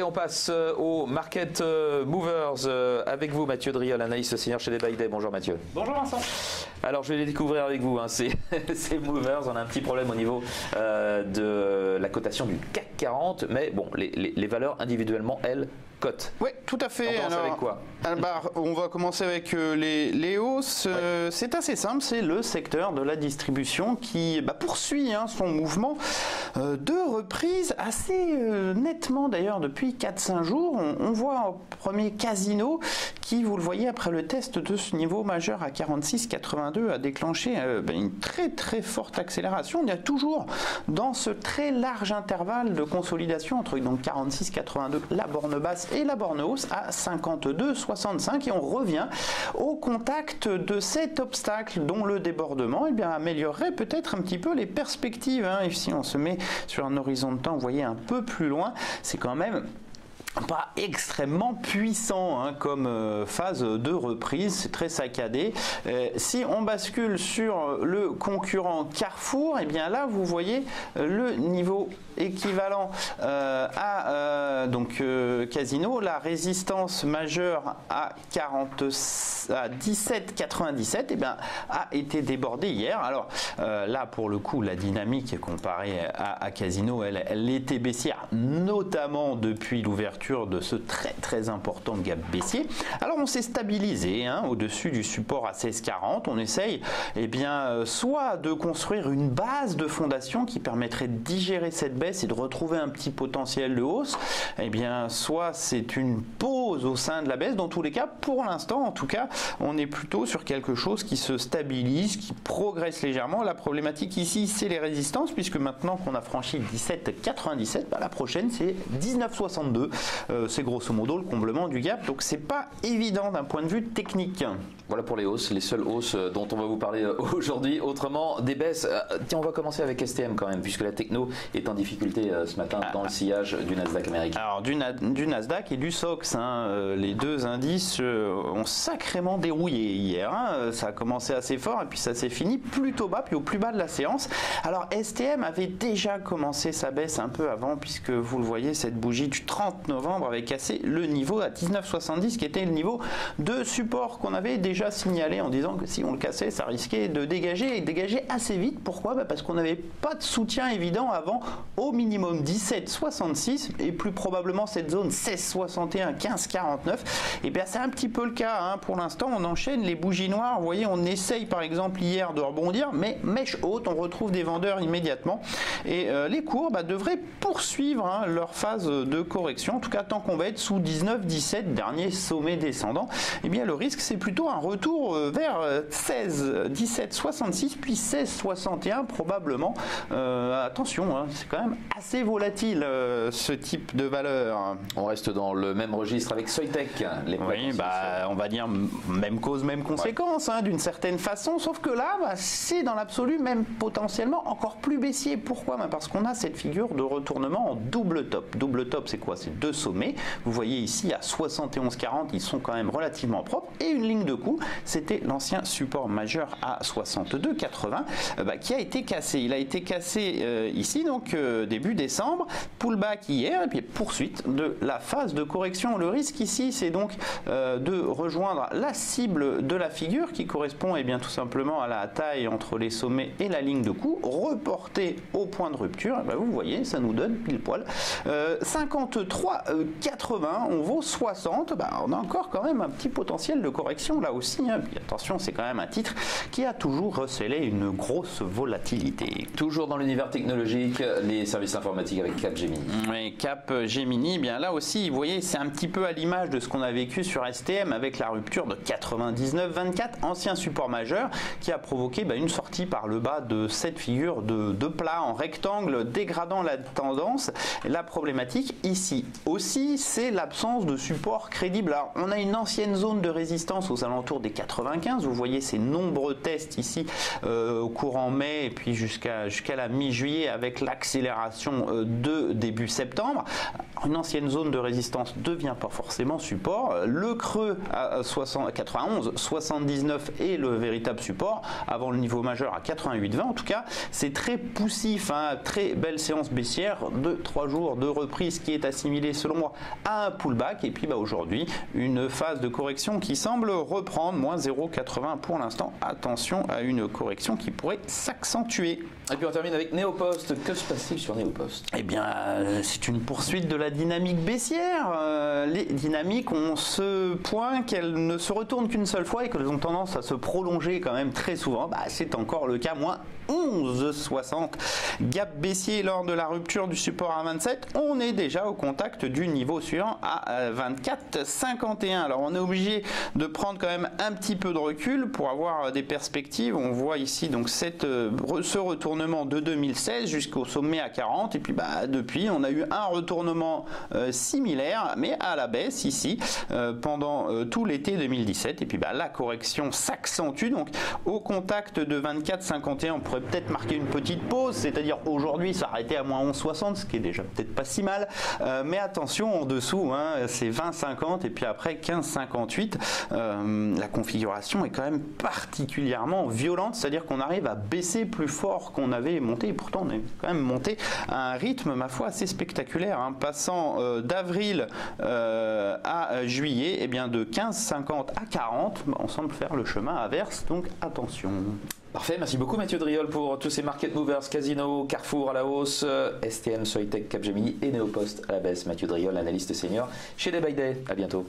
on passe aux Market Movers avec vous, Mathieu Driol, analyste senior chez Day by Day. Bonjour Mathieu. Bonjour Vincent. Alors je vais les découvrir avec vous, hein. Ces Movers, on a un petit problème au niveau de la cotation du CAC 40, mais bon, les valeurs individuellement, elles, cotent. Oui, tout à fait. On commence avec quoi? On va commencer avec les hausses. C'est assez simple, c'est le secteur de la distribution qui poursuit son mouvement de reprise assez nettement d'ailleurs depuis 4-5 jours. On voit au premier Casino qui, vous le voyez, après le test de ce niveau majeur à 46,82 a déclenché une très très forte accélération. Il y a toujours dans ce très large intervalle de consolidation entre donc 46,82 la borne basse et la borne hausse à 52,65 et on revient au contact de cet obstacle dont le débordement améliorerait peut-être un petit peu les perspectives. Et si on se met sur un horizon de temps, vous voyez, un peu plus loin, c'est quand même pas extrêmement puissant comme phase de reprise, c'est très saccadé. Si on bascule sur le concurrent Carrefour, et bien là vous voyez le niveau équivalent à Casino, la résistance majeure à 17,97 a été débordée hier. Alors là pour le coup la dynamique comparée à Casino elle était baissière, notamment depuis l'ouverture de ce très très important gap baissier. Alors on s'est stabilisé au-dessus du support à 16,40. On essaye soit de construire une base de fondation qui permettrait de digérer cette baisse et de retrouver un petit potentiel de hausse, soit c'est une pause au sein de la baisse. Dans tous les cas, pour l'instant en tout cas, on est plutôt sur quelque chose qui se stabilise, qui progresse légèrement. La problématique ici, c'est les résistances, puisque maintenant qu'on a franchi 17,97, la prochaine c'est 19,62. C'est grosso modo le comblement du gap, donc c'est pas évident d'un point de vue technique. Voilà pour les hausses, les seules hausses dont on va vous parler aujourd'hui. Autrement, des baisses. Tiens, on va commencer avec STM quand même, puisque la techno est en difficulté ce matin dans le sillage du Nasdaq américain. Alors du Nasdaq et du SOX, les deux indices ont sacrément dérouillé hier. Ça a commencé assez fort et puis ça s'est fini plutôt bas, puis au plus bas de la séance. Alors STM avait déjà commencé sa baisse un peu avant, puisque vous le voyez, cette bougie du 30 novembre avait cassé le niveau à 19,70 qui était le niveau de support qu'on avait déjà signalé en disant que si on le cassait, ça risquait de dégager et dégager assez vite. Pourquoi? Parce qu'on n'avait pas de soutien évident avant au minimum 17,66 et plus probablement cette zone 16,61, 15,49. Et bien c'est un petit peu le cas pour l'instant. On enchaîne les bougies noires. Vous voyez, on essaye par exemple hier de rebondir, mais mèche haute, on retrouve des vendeurs immédiatement et les cours devraient poursuivre leur phase de correction. En tout cas, tant qu'on va être sous 19,17, dernier sommet descendant, et bien le risque c'est plutôt un retour vers 17,66 puis 16,61 probablement. Attention, c'est quand même assez volatile ce type de valeur. On reste dans le même registre avec Soitec. Oui, on va dire même cause, même conséquence d'une certaine façon, sauf que là, c'est dans l'absolu même potentiellement encore plus baissier. Pourquoi? Parce qu'on a cette figure de retournement en double top. Double top, c'est quoi? C'est deux sommets. Vous voyez ici à 71,40, ils sont quand même relativement propres. Et une ligne de coup, c'était l'ancien support majeur à 62,80 qui a été cassé. Il a été cassé ici, donc début décembre, pullback hier, et puis poursuite de la phase de correction. Le risque ici, c'est donc de rejoindre la cible de la figure qui correspond tout simplement à la taille entre les sommets et la ligne de coup, reporté au point de rupture. Vous voyez, ça nous donne pile poil 53,80, on vaut 60, on a encore quand même un petit potentiel de correction là aussi. Puis attention, c'est quand même un titre qui a toujours recélé une grosse volatilité. Toujours dans l'univers technologique, les services informatiques avec Capgemini. Oui, Capgemini, là aussi, vous voyez, c'est un petit peu à l'image de ce qu'on a vécu sur STM avec la rupture de 99,24, ancien support majeur, qui a provoqué une sortie par le bas de cette figure de plat en rectangle, dégradant la tendance. Et la problématique ici aussi, c'est l'absence de support crédible. Alors, on a une ancienne zone de résistance aux alentours des 95. Vous voyez ces nombreux tests ici au courant mai et puis jusqu'à la mi-juillet avec l'accélération de début septembre. Une ancienne zone de résistance ne devient pas forcément support. Le creux à 91, 79 est le véritable support avant le niveau majeur à 88,20. En tout cas, c'est très poussif, très belle séance baissière de 3 jours de reprise qui est assimilée selon moi à un pullback. Et puis aujourd'hui, une phase de correction qui semble reprendre, moins 0,80 pour l'instant. Attention à une correction qui pourrait s'accentuer. Et puis on termine avec Neopost. Que se passe-t-il sur Neopost? Eh bien, c'est une poursuite de la dynamique baissière. Les dynamiques ont ce point qu'elles ne se retournent qu'une seule fois et qu'elles ont tendance à se prolonger quand même très souvent. C'est encore le cas, moins 11,60. Gap baissier lors de la rupture du support à 27. On est déjà au contact du niveau suivant à 24,51. Alors on est obligé de prendre quand même un petit peu de recul pour avoir des perspectives. On voit ici donc ce retournement de 2016 jusqu'au sommet à 40. Et puis depuis, on a eu un retournement similaire, mais à la baisse ici pendant tout l'été 2017. Et puis la correction s'accentue. Donc au contact de 24,51, on pourrait peut-être marquer une petite pause, c'est-à-dire aujourd'hui s'arrêter à moins 11,60, ce qui est déjà peut-être pas si mal, mais attention en dessous, c'est 20,50 et puis après 15,58. La configuration est quand même particulièrement violente, c'est-à-dire qu'on arrive à baisser plus fort qu'on avait monté, et pourtant on est quand même monté à un rythme ma foi assez spectaculaire, passant d'avril à juillet, et bien de 15,50 à 40, on semble faire le chemin inverse, donc attention. Parfait, merci beaucoup Mathieu Driol pour tous ces market movers, Casino, Carrefour à la hausse, STM, Soitec, Capgemini et Neopost à la baisse. Mathieu Driol, analyste senior chez Day by Day. À bientôt.